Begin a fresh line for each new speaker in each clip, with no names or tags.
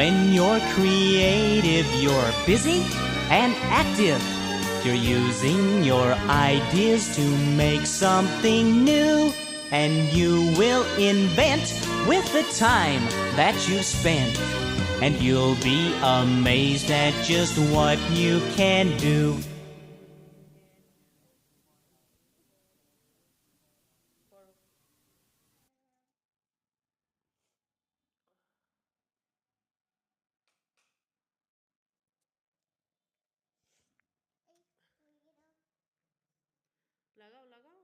When you're creative, you're busy and active. You're using your ideas to make something new, and you will invent with the time that you've spent, and you'll be amazed at just what you can do.
লাগাও লাগাও।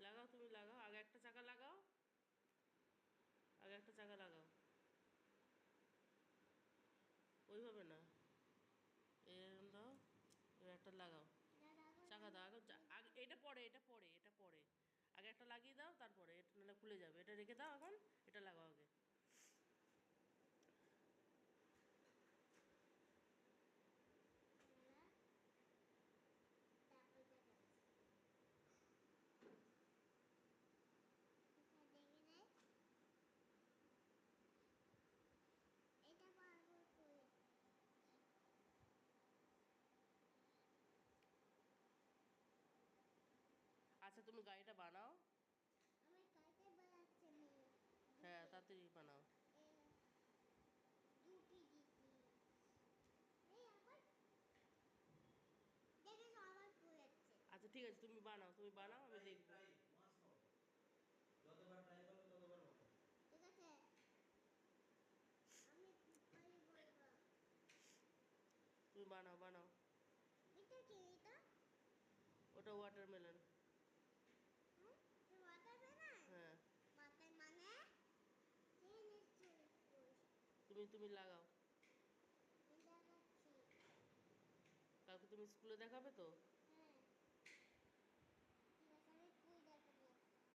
লাগাও, তুমি লাগাও, আগে একটা চাকা লাগাও, আগে একটা চাকা লাগাও, ওইভাবে না, এরকম দাও, এবার একটা লাগাও, চাকা দাও, আগে এটা পরে, এটা পরে, এটা পরে, আগে একটা লাগিয়ে দাও, তারপরে এটা নাহলে খুলে যাবে, এটা রেখে দাও এখন, এটা লাগাও আগে। আচ্ছা তুমি গাড়িটা বানাও, হ্যাঁ তাড়াতাড়ি বানাও। আচ্ছা ঠিক আছে, তুমি বানাও, তুমি বানাও, আমি দেখবো। তুমি বানাও বানাও। ওটা ওয়াটারমেলন। হ্যাঁ তুমি লাগাও, কালকে তুমি স্কুলে দেখাবে তো।